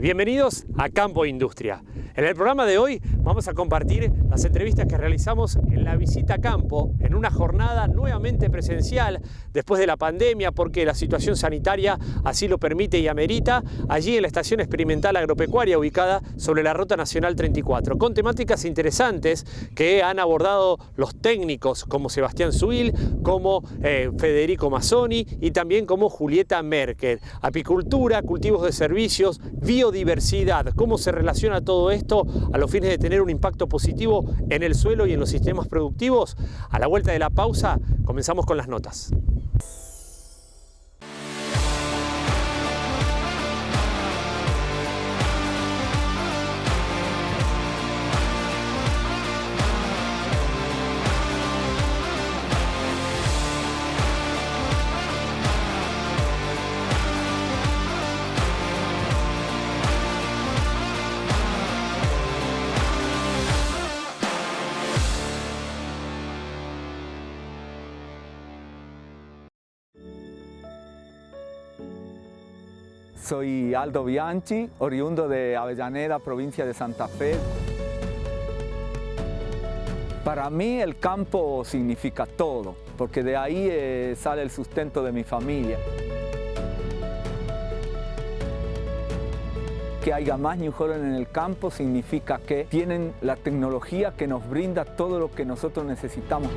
Bienvenidos a Campo Industria. En el programa de hoy vamos a compartir las entrevistas que realizamos en la visita a campo, en una jornada nuevamente presencial después de la pandemia, porque la situación sanitaria así lo permite y amerita, allí en la Estación Experimental Agropecuaria ubicada sobre la Ruta Nacional 34, con temáticas interesantes que han abordado los técnicos como Sebastián Suil, como Federico Mazzoni y también como Julieta Merkel. Apicultura, cultivos de servicios, biodiversidad, cómo se relaciona todo esto a los fines de tener un impacto positivo en el suelo y en los sistemas productivos. A la vuelta de la pausa comenzamos con las notas. Soy Aldo Bianchi, oriundo de Avellaneda, provincia de Santa Fe. Para mí el campo significa todo, porque de ahí sale el sustento de mi familia. Que haya más New Holland en el campo significa que tienen la tecnología que nos brinda todo lo que nosotros necesitamos.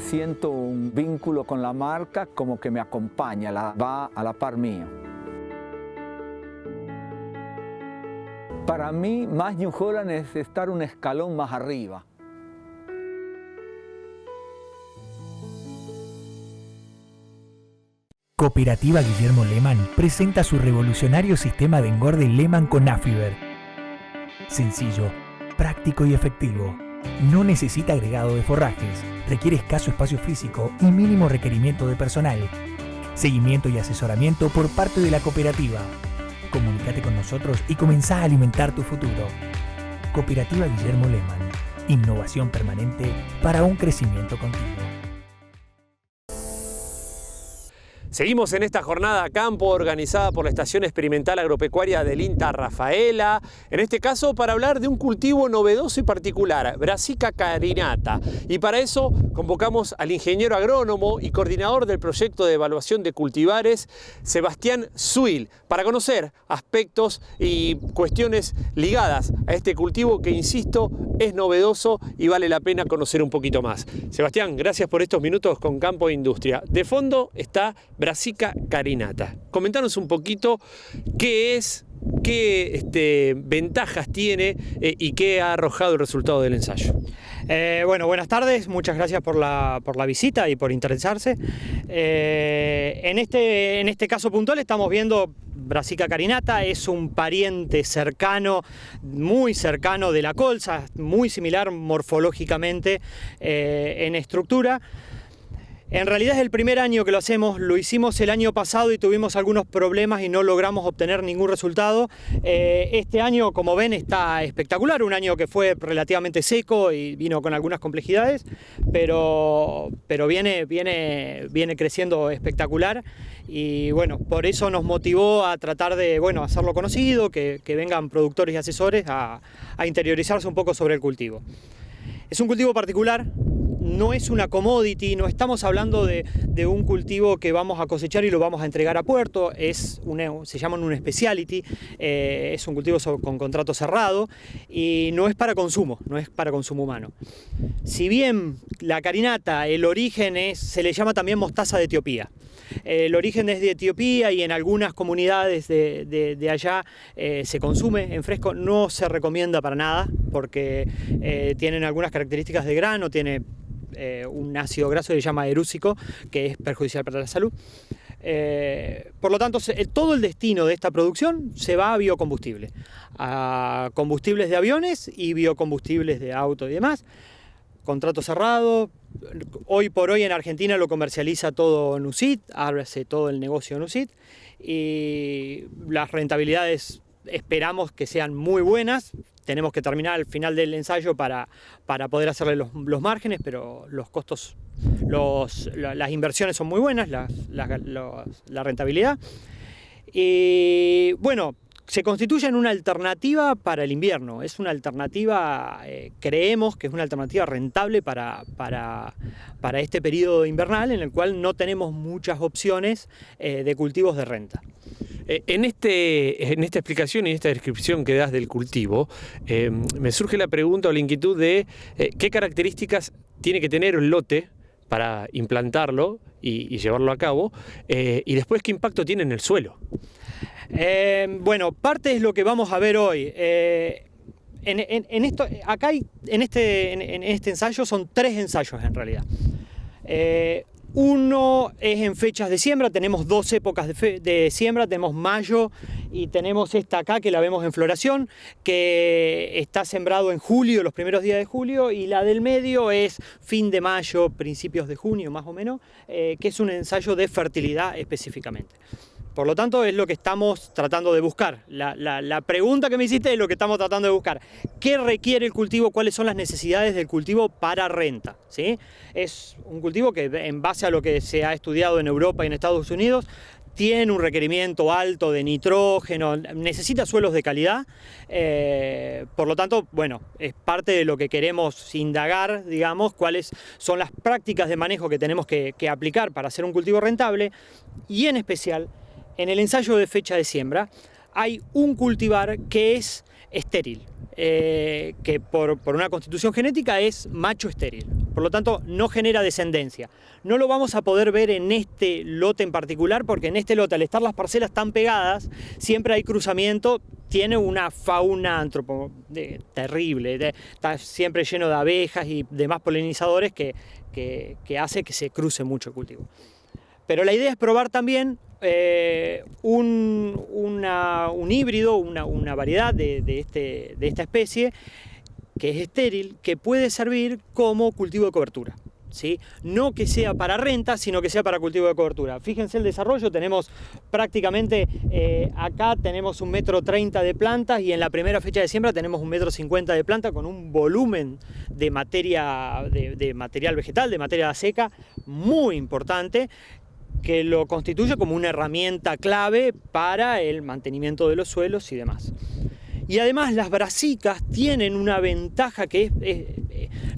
Siento un vínculo con la marca como que me acompaña, va a la par mío. Para mí, más New Holland es estar un escalón más arriba. Cooperativa Guillermo Lehmann presenta su revolucionario sistema de engorde Lehmann con Afiber. Sencillo, práctico y efectivo. No necesita agregado de forrajes, requiere escaso espacio físico y mínimo requerimiento de personal. Seguimiento y asesoramiento por parte de la cooperativa. Comunícate con nosotros y comenzá a alimentar tu futuro. Cooperativa Guillermo Lehmann. Innovación permanente para un crecimiento continuo. Seguimos en esta jornada a campo organizada por la Estación Experimental Agropecuaria del INTA Rafaela, en este caso para hablar de un cultivo novedoso y particular, Brassica carinata. Y para eso convocamos al ingeniero agrónomo y coordinador del proyecto de evaluación de cultivares, Sebastián Suil, para conocer aspectos y cuestiones ligadas a este cultivo que, insisto, es novedoso y vale la pena conocer un poquito más. Sebastián, gracias por estos minutos con Campo Industria. De fondo está Brassica carinata. Comentanos un poquito qué es, qué ventajas tiene y qué ha arrojado el resultado del ensayo. Bueno, buenas tardes, muchas gracias por la visita y por interesarse. En este caso puntual estamos viendo Brassica carinata, es un pariente cercano, muy cercano de la colza, muy similar morfológicamente en estructura. En realidad es el primer año que lo hacemos, lo hicimos el año pasado y tuvimos algunos problemas y no logramos obtener ningún resultado. Este año, como ven, está espectacular, un año que fue relativamente seco y vino con algunas complejidades, pero viene creciendo espectacular y bueno, por eso nos motivó a tratar de hacerlo conocido, que vengan productores y asesores a interiorizarse un poco sobre el cultivo. Es un cultivo particular. No es una commodity, no estamos hablando de un cultivo que vamos a cosechar y lo vamos a entregar a puerto, se llama un speciality, es un cultivo con contrato cerrado y no es para consumo, no es para consumo humano. Si bien la carinata, el origen se le llama también mostaza de Etiopía. El origen es de Etiopía y en algunas comunidades de allá se consume en fresco, no se recomienda para nada porque tienen algunas características de grano, tiene un ácido graso que se llama erúsico, que es perjudicial para la salud. Por lo tanto, todo el destino de esta producción se va a biocombustible, a combustibles de aviones y biocombustibles de auto y demás. Contrato cerrado. Hoy por hoy en Argentina lo comercializa todo Nucit, hace todo el negocio Nucit y las rentabilidades esperamos que sean muy buenas. Tenemos que terminar al final del ensayo para poder hacerle los márgenes, pero los costos, las inversiones son muy buenas, la rentabilidad. Y bueno, se constituye en una alternativa para el invierno. Es una alternativa, creemos que es una alternativa rentable para este periodo invernal en el cual no tenemos muchas opciones de cultivos de renta. En esta explicación y en esta descripción que das del cultivo, me surge la pregunta o la inquietud de qué características tiene que tener un lote para implantarlo y llevarlo a cabo, y después qué impacto tiene en el suelo. Bueno, parte es lo que vamos a ver hoy. En este ensayo son 3 ensayos en realidad. Uno es en fechas de siembra, tenemos 2 épocas de siembra, tenemos mayo y tenemos esta acá que la vemos en floración, que está sembrado en julio, los primeros días de julio, y la del medio es fin de mayo, principios de junio más o menos, que es un ensayo de fertilidad específicamente. Por lo tanto, es lo que estamos tratando de buscar. La pregunta que me hiciste es lo que estamos tratando de buscar. ¿Qué requiere el cultivo? ¿Cuáles son las necesidades del cultivo para renta? ¿Sí? Es un cultivo que, en base a lo que se ha estudiado en Europa y en Estados Unidos, tiene un requerimiento alto de nitrógeno, necesita suelos de calidad, por lo tanto, bueno, es parte de lo que queremos indagar, digamos, cuáles son las prácticas de manejo que tenemos que aplicar para hacer un cultivo rentable, y en especial, en el ensayo de fecha de siembra, hay un cultivar que es estéril, que por una constitución genética es macho estéril, por lo tanto no genera descendencia. No lo vamos a poder ver en este lote en particular, porque en este lote, al estar las parcelas tan pegadas, siempre hay cruzamiento, tiene una fauna terrible, está siempre lleno de abejas y demás polinizadores que hace que se cruce mucho el cultivo. Pero la idea es probar también un híbrido, una variedad de esta especie que es estéril, que puede servir como cultivo de cobertura, ¿sí? No que sea para renta, sino que sea para cultivo de cobertura. Fíjense el desarrollo, tenemos prácticamente, acá tenemos 1,30 m de plantas, y en la primera fecha de siembra tenemos 1,50 m de planta con un volumen de material vegetal, de materia seca, muy importante, que lo constituye como una herramienta clave para el mantenimiento de los suelos y demás. Y además las brasicas tienen una ventaja que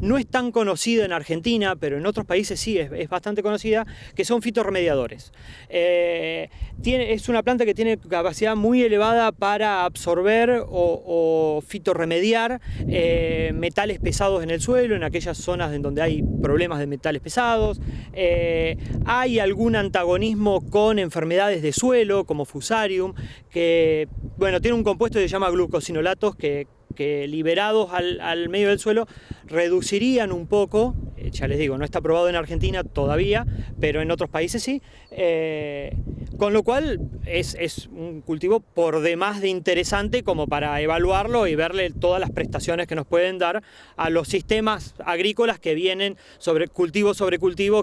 no es tan conocida en Argentina, pero en otros países sí es bastante conocida, que son fitorremediadores. Es una planta que tiene capacidad muy elevada para absorber o fitorremediar metales pesados en el suelo, en aquellas zonas en donde hay problemas de metales pesados. Hay algún antagonismo con enfermedades de suelo, como Fusarium, que bueno, tiene un compuesto que se llama glucosinolatos que liberados al medio del suelo reducirían un poco, ya les digo, no está probado en Argentina todavía, pero en otros países sí, con lo cual es un cultivo por demás de interesante como para evaluarlo y verle todas las prestaciones que nos pueden dar a los sistemas agrícolas que vienen sobre cultivo,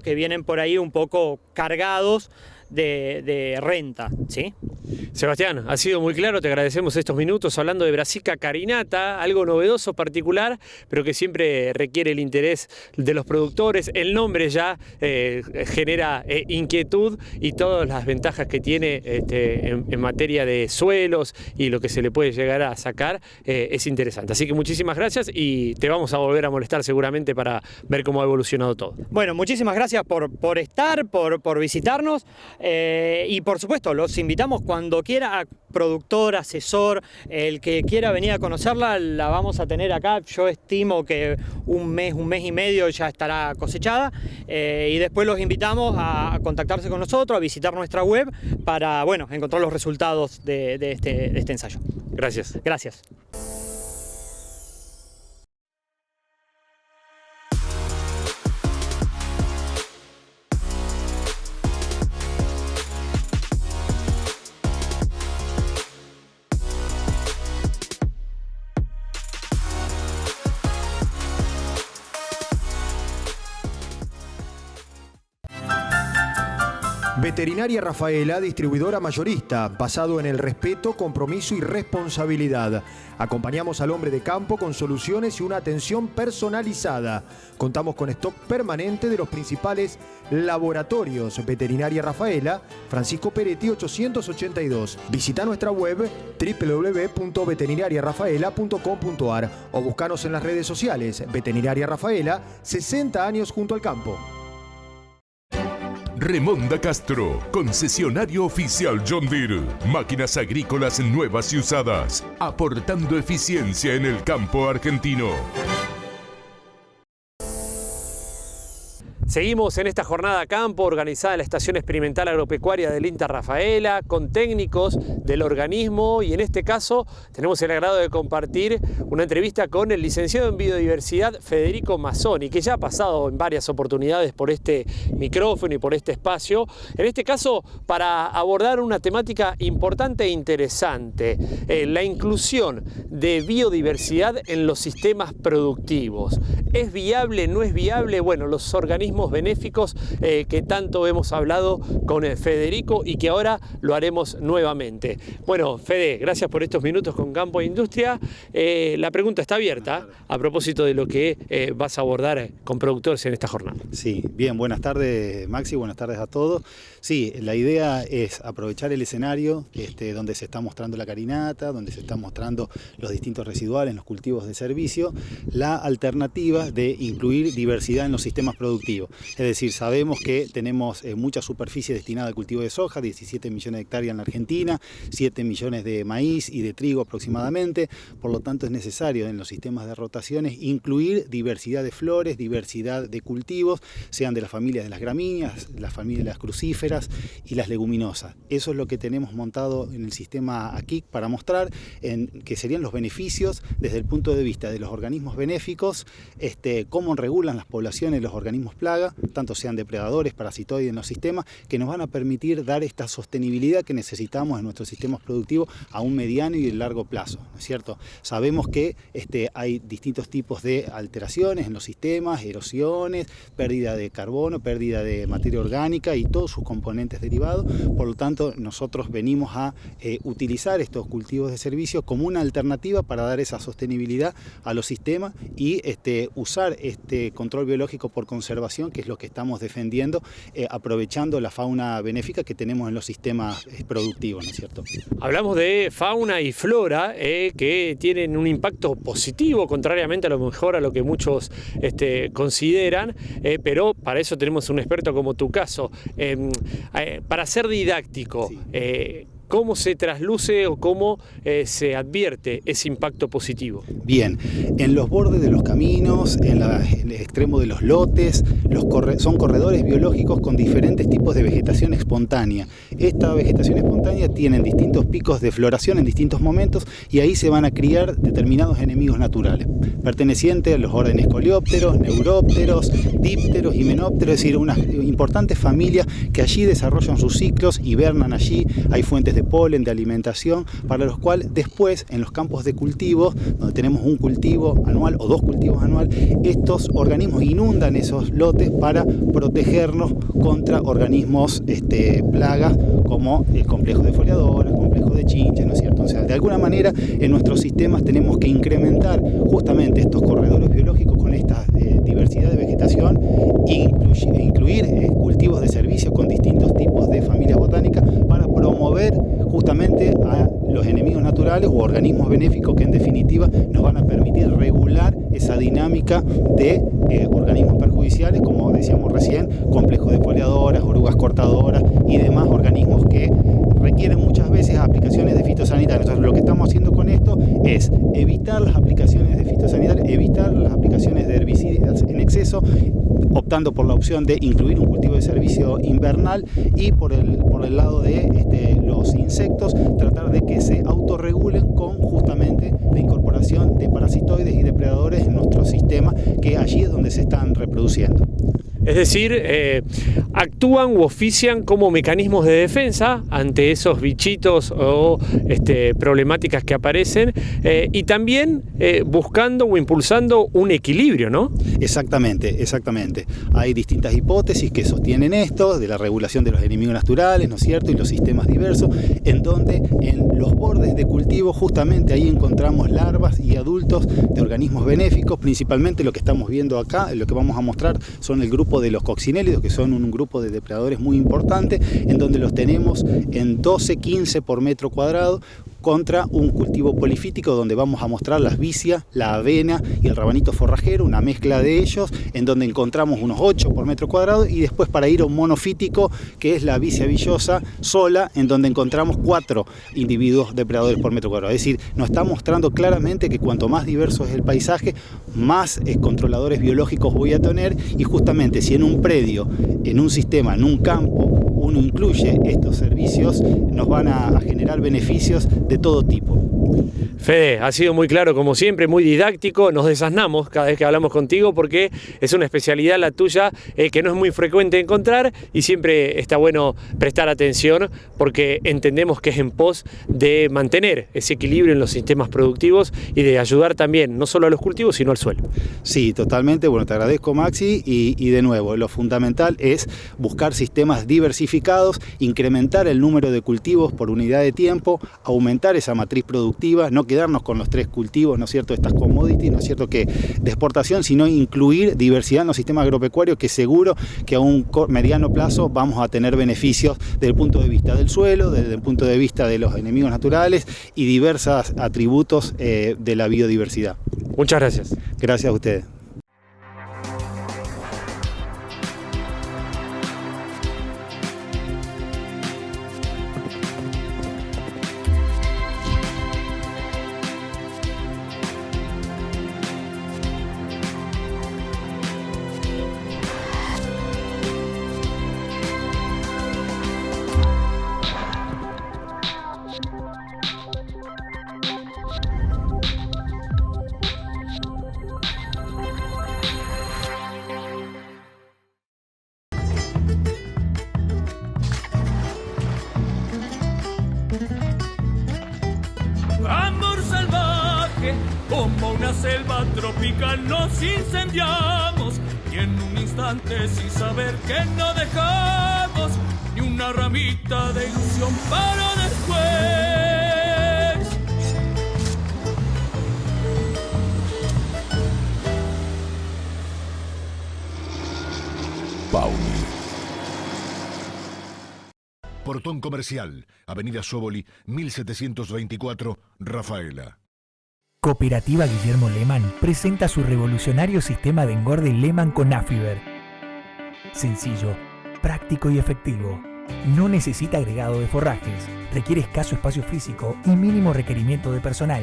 que vienen por ahí un poco cargados de renta, ¿sí? Sebastián, ha sido muy claro, te agradecemos estos minutos hablando de Brassica carinata, algo novedoso, particular, pero que siempre requiere el interés de los productores. El nombre ya genera inquietud, y todas las ventajas que tiene en materia de suelos y lo que se le puede llegar a sacar es interesante. Así que muchísimas gracias, y te vamos a volver a molestar seguramente para ver cómo ha evolucionado todo. Bueno, muchísimas gracias por estar, por visitarnos, y por supuesto los invitamos cuando quiera, productor, asesor, el que quiera venir a conocerla, la vamos a tener acá. Yo estimo que un mes y medio ya estará cosechada, y después los invitamos a contactarse con nosotros, a visitar nuestra web para, bueno, encontrar los resultados de este ensayo. Gracias. Gracias. Veterinaria Rafaela, distribuidora mayorista, basado en el respeto, compromiso y responsabilidad. Acompañamos al hombre de campo con soluciones y una atención personalizada. Contamos con stock permanente de los principales laboratorios. Veterinaria Rafaela, Francisco Peretti 882. Visita nuestra web www.veterinariarafaela.com.ar o buscanos en las redes sociales. Veterinaria Rafaela, 60 años junto al campo. Remonda Castro, concesionario oficial John Deere. Máquinas agrícolas nuevas y usadas, aportando eficiencia en el campo argentino. Seguimos en esta jornada a campo organizada en la Estación Experimental Agropecuaria del INTA Rafaela con técnicos del organismo, y en este caso tenemos el agrado de compartir una entrevista con el licenciado en biodiversidad Federico Mazzoni, que ya ha pasado en varias oportunidades por este micrófono y por este espacio, en este caso para abordar una temática importante e interesante, la inclusión de biodiversidad en los sistemas productivos. ¿Es viable? ¿No es viable? Bueno, los organismos benéficos que tanto hemos hablado con Federico y que ahora lo haremos nuevamente. Bueno, Fede, gracias por estos minutos con Campo e Industria. La pregunta está abierta a propósito de lo que vas a abordar con productores en esta jornada. Sí, bien, buenas tardes Maxi, buenas tardes a todos. Sí, la idea es aprovechar el escenario donde se está mostrando la carinata, donde se está mostrando los distintos residuales, los cultivos de servicio, la alternativa de incluir diversidad en los sistemas productivos. Es decir, sabemos que tenemos mucha superficie destinada al cultivo de soja, 17 millones de hectáreas en la Argentina, 7 millones de maíz y de trigo aproximadamente, por lo tanto es necesario en los sistemas de rotaciones incluir diversidad de flores, diversidad de cultivos, sean de las familias de las gramíneas, las familias de las crucíferas y las leguminosas. Eso es lo que tenemos montado en el sistema aquí para mostrar que serían los beneficios desde el punto de vista de los organismos benéficos, cómo regulan las poblaciones los organismos plaga, tanto sean depredadores, parasitoides en los sistemas, que nos van a permitir dar esta sostenibilidad que necesitamos en nuestros sistemas productivos a un mediano y largo plazo, ¿no es cierto? Sabemos que hay distintos tipos de alteraciones en los sistemas, erosiones, pérdida de carbono, pérdida de materia orgánica y todos sus componentes derivados. Por lo tanto, nosotros venimos a utilizar estos cultivos de servicio como una alternativa para dar esa sostenibilidad a los sistemas y usar este control biológico por conservación, que es lo que estamos defendiendo, aprovechando la fauna benéfica que tenemos en los sistemas productivos, ¿no es cierto? Hablamos de fauna y flora que tienen un impacto positivo, contrariamente a lo mejor a lo que muchos consideran, pero para eso tenemos un experto como tu caso. Para ser didáctico, sí. ¿Cómo se trasluce o cómo se advierte ese impacto positivo? Bien, en los bordes de los caminos, en el extremo de los lotes, son corredores biológicos con diferentes tipos de vegetación espontánea. Esta vegetación espontánea tiene distintos picos de floración en distintos momentos y ahí se van a criar determinados enemigos naturales, pertenecientes a los órdenes coleópteros, neurópteros, dípteros, himenópteros, es decir, unas importantes familias que allí desarrollan sus ciclos, hibernan allí, hay fuentes de polen, de alimentación, para los cuales después en los campos de cultivo, donde tenemos un cultivo anual o dos cultivos anuales, estos organismos inundan esos lotes para protegernos contra organismos plagas como el complejo de foliadoras, complejo de chinches, ¿no es cierto? O sea, de alguna manera en nuestros sistemas tenemos que incrementar justamente estos corredores biológicos con esta diversidad de vegetación e incluir cultivos de servicio con distintos tipos de familias botánicas para promover justamente a los enemigos naturales u organismos benéficos que en definitiva nos van a permitir regular esa dinámica de organismos perjudiciales, como decíamos recién, complejos de foliadoras, orugas cortadoras y demás organismos que requieren muchas veces aplicaciones de fitosanitarios. Entonces lo que estamos haciendo con esto es evitar las aplicaciones de fitosanitarios, evitar las aplicaciones de herbicidas en exceso, optando por la opción de incluir un cultivo de servicio invernal y por el lado de los insectos, tratar de que se autorregulen con justamente la incorporación de parasitoides y depredadores en nuestro sistema, que allí es donde se están reproduciendo. Es decir, actúan u ofician como mecanismos de defensa ante esos bichitos o problemáticas que aparecen y también buscando o impulsando un equilibrio, ¿no? Exactamente, exactamente. Hay distintas hipótesis que sostienen esto, de la regulación de los enemigos naturales, ¿no es cierto?, y los sistemas diversos, en donde en los bordes de cultivo justamente ahí encontramos larvas y adultos de organismos benéficos. Principalmente lo que estamos viendo acá, lo que vamos a mostrar, son el grupo de los coccinélidos, que son un grupo de depredadores muy importante, en donde los tenemos en 12-15 por metro cuadrado, contra un cultivo polifítico donde vamos a mostrar las vicias, la avena y el rabanito forrajero, una mezcla de ellos, en donde encontramos unos 8 por metro cuadrado, y después para ir a un monofítico que es la vicia villosa sola, en donde encontramos 4 individuos depredadores por metro cuadrado. Es decir, nos está mostrando claramente que cuanto más diverso es el paisaje, más controladores biológicos voy a tener, y justamente si en un predio, en un sistema, en un campo, uno incluye estos servicios, nos van a generar beneficios de todo tipo. Fede, ha sido muy claro como siempre, muy didáctico, nos desasnamos cada vez que hablamos contigo porque es una especialidad la tuya que no es muy frecuente encontrar, y siempre está bueno prestar atención porque entendemos que es en pos de mantener ese equilibrio en los sistemas productivos y de ayudar también no solo a los cultivos sino al suelo. Sí, totalmente. Bueno, te agradezco, Maxi, y de nuevo, lo fundamental es buscar sistemas diversificados, incrementar el número de cultivos por unidad de tiempo, aumentar esa matriz productiva, no quedarnos con los 3 cultivos, ¿no es cierto?, estas commodities, ¿no es cierto?, que de exportación, sino incluir diversidad en los sistemas agropecuarios, que seguro que a un mediano plazo vamos a tener beneficios desde el punto de vista del suelo, desde el punto de vista de los enemigos naturales y diversos atributos de la biodiversidad. Muchas gracias. Gracias a ustedes. Como una selva tropical nos incendiamos, y en un instante sin saber que no dejamos ni una ramita de ilusión para después. Pauli. Portón Comercial, Avenida Sóboli, 1724, Rafaela. Cooperativa Guillermo Lehmann presenta su revolucionario sistema de engorde Lehmann con Afiber. Sencillo, práctico y efectivo. No necesita agregado de forrajes, requiere escaso espacio físico y mínimo requerimiento de personal.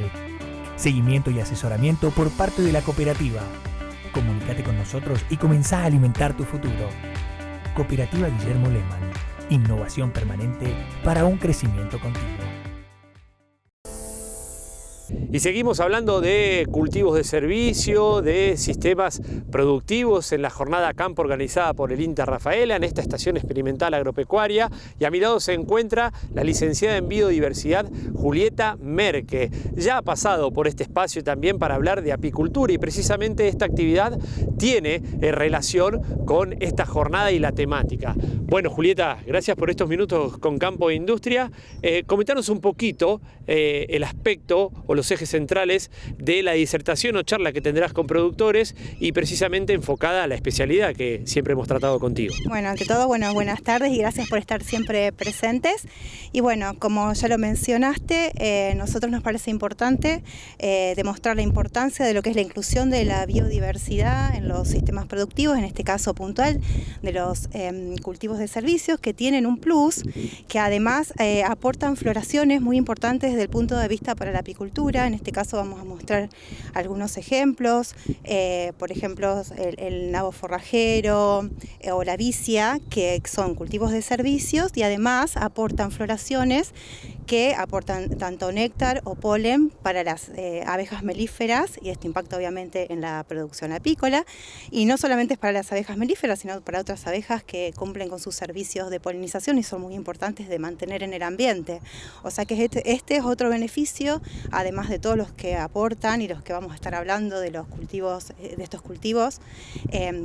Seguimiento y asesoramiento por parte de la cooperativa. Comunícate con nosotros y comenzá a alimentar tu futuro. Cooperativa Guillermo Lehmann. Innovación permanente para un crecimiento continuo. Y seguimos hablando de cultivos de servicio, de sistemas productivos en la jornada campo organizada por el INTA Rafaela en esta estación experimental agropecuaria. Y a mi lado se encuentra la licenciada en biodiversidad Julieta Merque. Ya ha pasado por este espacio también para hablar de apicultura, y precisamente esta actividad tiene relación con esta jornada y la temática. Bueno, Julieta, gracias por estos minutos con Campo e Industria. Comentanos un poquito el aspecto o los ejes centrales de la disertación o charla que tendrás con productores, y precisamente enfocada a la especialidad que siempre hemos tratado contigo. Bueno, ante todo, buenas tardes y gracias por estar siempre presentes. Y bueno, como ya lo mencionaste, nosotros nos parece importante demostrar la importancia de lo que es la inclusión de la biodiversidad en los sistemas productivos, en este caso puntual de los cultivos de servicios, que tienen un plus, que además aportan floraciones muy importantes desde el punto de vista para la apicultura. apicultura. En este caso vamos a mostrar algunos ejemplos, por ejemplo el nabo forrajero o la vicia, que son cultivos de servicios y además aportan floraciones que aportan tanto néctar o polen para las abejas melíferas, y esto impacta obviamente en la producción apícola, y no solamente es para las abejas melíferas, sino para otras abejas que cumplen con sus servicios de polinización y son muy importantes de mantener en el ambiente. O sea que este es otro beneficio, además de todos los que aportan y los que vamos a estar hablando de los cultivos, de estos cultivos,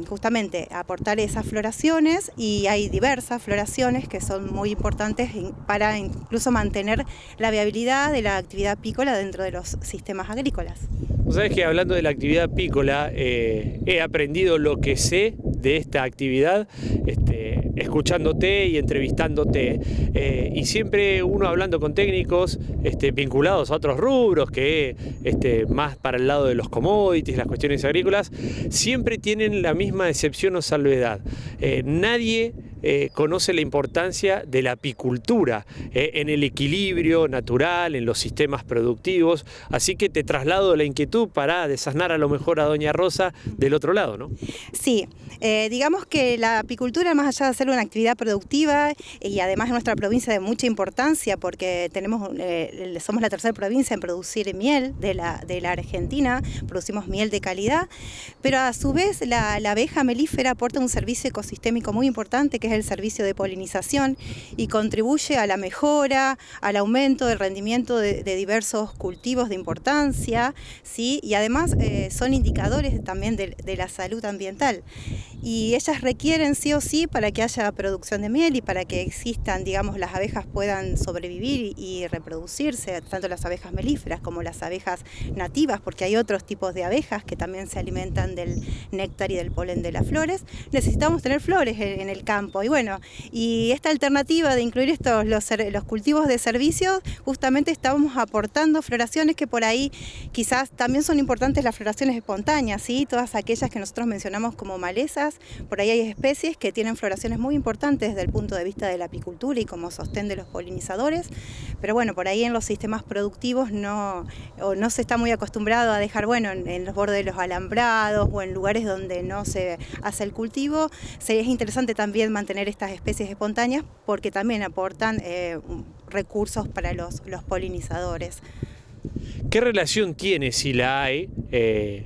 justamente aportar esas floraciones, y hay diversas floraciones que son muy importantes para incluso mantener la viabilidad de la actividad apícola dentro de los sistemas agrícolas. Vos sabés que hablando de la actividad apícola, he aprendido lo que sé de esta actividad escuchándote y entrevistándote, y siempre uno hablando con técnicos vinculados a otros rubros, que más para el lado de los commodities, las cuestiones agrícolas, siempre tienen la misma excepción o salvedad. Nadie conoce la importancia de la apicultura en el equilibrio natural, en los sistemas productivos, así que te traslado la inquietud para desasnar a lo mejor a doña Rosa del otro lado, ¿no? Sí, digamos que la apicultura, más allá de ser una actividad productiva y además en nuestra provincia de mucha importancia, porque somos la tercera provincia en producir miel de la Argentina, producimos miel de calidad, pero a su vez la abeja melífera aporta un servicio ecosistémico muy importante, que es el servicio de polinización, y contribuye a la mejora, al aumento del rendimiento de diversos cultivos de importancia, ¿sí? Y además son indicadores también de la salud ambiental. Y ellas requieren sí o sí, para que haya producción de miel y para que existan, digamos, las abejas puedan sobrevivir y reproducirse, tanto las abejas melíferas como las abejas nativas, porque hay otros tipos de abejas que también se alimentan del néctar y del polen de las flores. Necesitamos tener flores en el campo, y bueno, y esta alternativa de incluir los cultivos de servicios, justamente estamos aportando floraciones que por ahí quizás también son importantes, las floraciones espontáneas, ¿sí? Todas aquellas que nosotros mencionamos como malezas. Por ahí hay especies que tienen floraciones muy importantes desde el punto de vista de la apicultura y como sostén de los polinizadores, pero bueno, por ahí en los sistemas productivos no se está muy acostumbrado a dejar, bueno, en los bordes de los alambrados o en lugares donde no se hace el cultivo. Es interesante también mantener estas especies espontáneas porque también aportan recursos para los polinizadores. ¿Qué relación tiene, si la hay,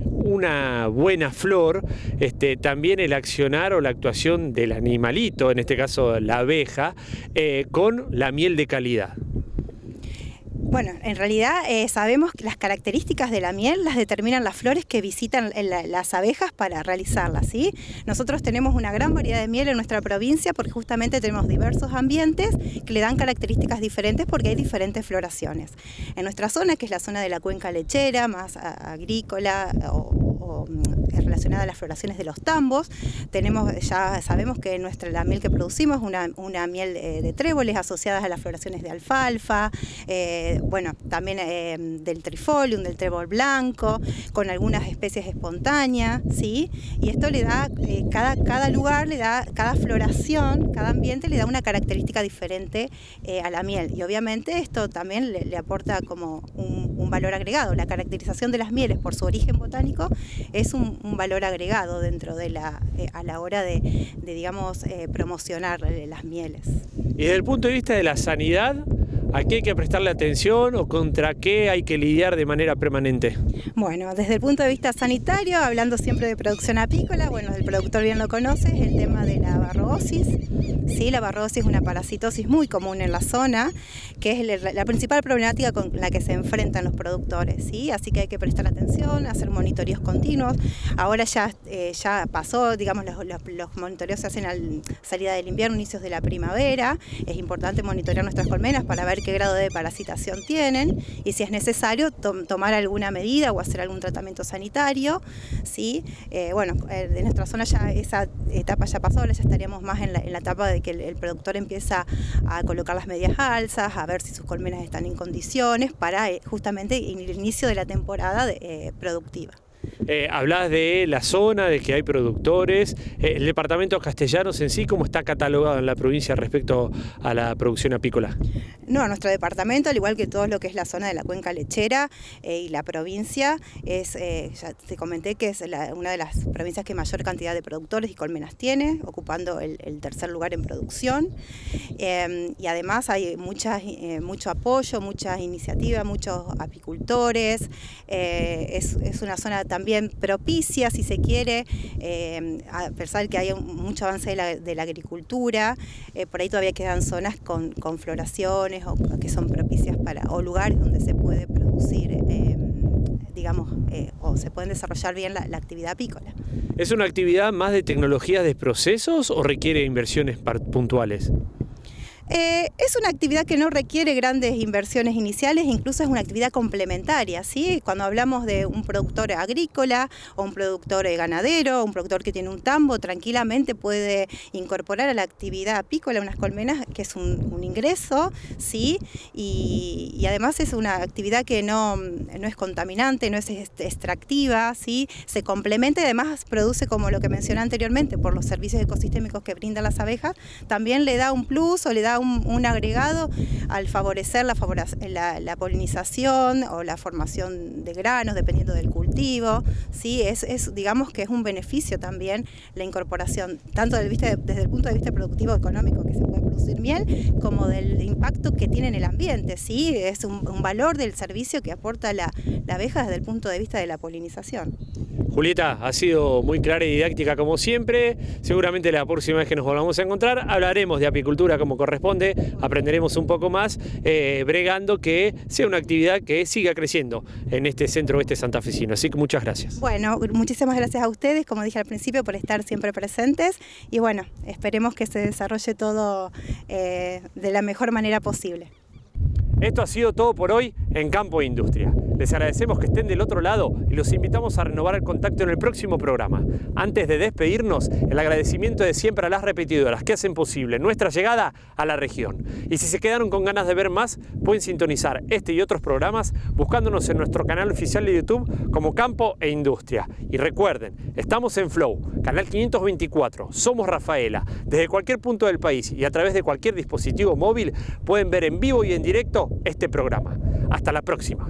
una buena flor, también el accionar o la actuación del animalito, en este caso la abeja, con la miel de calidad? Bueno, en realidad sabemos que las características de la miel las determinan las flores que visitan las abejas para realizarlas, ¿sí? Nosotros tenemos una gran variedad de miel en nuestra provincia porque justamente tenemos diversos ambientes que le dan características diferentes porque hay diferentes floraciones. En nuestra zona, que es la zona de la cuenca lechera, más agrícola o relacionada a las floraciones de los tambos, ya sabemos que la miel que producimos es una miel de tréboles asociadas a las floraciones de alfalfa, bueno, también del trifolium, del trébol blanco, con algunas especies espontáneas, ¿sí? Y esto le da, cada lugar le da, cada floración, cada ambiente le da una característica diferente a la miel. Y obviamente esto también le aporta como un valor agregado. La caracterización de las mieles por su origen botánico es un valor agregado dentro de a la hora de digamos, promocionar las mieles. Y desde el punto de vista de la sanidad, ¿a qué hay que prestarle atención o contra qué hay que lidiar de manera permanente? Bueno, desde el punto de vista sanitario, hablando siempre de producción apícola, bueno, el productor bien lo conoce, es el tema de la barroosis. Sí, la barroosis es una parasitosis muy común en la zona, que es la principal problemática con la que se enfrentan los productores, ¿sí? Así que hay que prestar atención, hacer monitoreos continuos. Ahora ya pasó, digamos, los monitoreos se hacen al salida del invierno, inicios de la primavera. Es importante monitorear nuestras colmenas para ver qué grado de parasitación tienen y si es necesario tomar alguna medida o hacer algún tratamiento sanitario, ¿sí? Bueno, de nuestra zona ya esa etapa ya pasó, ahora ya estaríamos más en la etapa de que el productor empieza a colocar las medias alzas, a ver si sus colmenas están en condiciones para justamente el inicio de la temporada productiva. Hablás de la zona, de que hay productores. El departamento Castellanos en sí, ¿cómo está catalogado en la provincia respecto a la producción apícola? No, nuestro departamento, al igual que todo lo que es la zona de la cuenca lechera y la provincia, ya te comenté que es una de las provincias que mayor cantidad de productores y colmenas tiene, ocupando el tercer lugar en producción. Y además hay mucho apoyo, muchas iniciativas, muchos apicultores. Es una zona también propicia, si se quiere, a pesar de que hay mucho avance de la agricultura. Por ahí todavía quedan zonas con floraciones o que son propicias o lugares donde se puede producir, o se pueden desarrollar bien la actividad apícola. ¿Es una actividad más de tecnologías de procesos o requiere inversiones puntuales? Es una actividad que no requiere grandes inversiones iniciales, incluso es una actividad complementaria, ¿sí? Cuando hablamos de un productor agrícola o un productor ganadero, un productor que tiene un tambo, tranquilamente puede incorporar a la actividad apícola unas colmenas, que es un ingreso, ¿sí? Y además es una actividad que no es contaminante, no es extractiva, ¿sí? Se complementa y además produce, como lo que mencioné anteriormente, por los servicios ecosistémicos que brindan las abejas, también le da un plus o le da un agregado al favorecer la polinización o la formación de granos, dependiendo del cultivo, ¿sí? Digamos que es un beneficio también la incorporación, tanto desde el punto de vista productivo económico, que se puede producir miel, como del impacto que tiene en el ambiente, ¿sí? Es un valor del servicio que aporta la abeja desde el punto de vista de la polinización. Julieta, ha sido muy clara y didáctica como siempre. Seguramente la próxima vez que nos volvamos a encontrar hablaremos de apicultura como corresponde, aprenderemos un poco más, bregando que sea una actividad que siga creciendo en este centro oeste santafesino. Así que muchas gracias. Bueno, muchísimas gracias a ustedes, como dije al principio, por estar siempre presentes y bueno, esperemos que se desarrolle todo de la mejor manera posible. Esto ha sido todo por hoy en Campo e Industria. Les agradecemos que estén del otro lado y los invitamos a renovar el contacto en el próximo programa. Antes de despedirnos, el agradecimiento de siempre a las repetidoras que hacen posible nuestra llegada a la región. Y si se quedaron con ganas de ver más, pueden sintonizar este y otros programas buscándonos en nuestro canal oficial de YouTube como Campo e Industria. Y recuerden, estamos en Flow, canal 524, somos Rafaela. Desde cualquier punto del país y a través de cualquier dispositivo móvil pueden ver en vivo y en directo este programa. Hasta la próxima.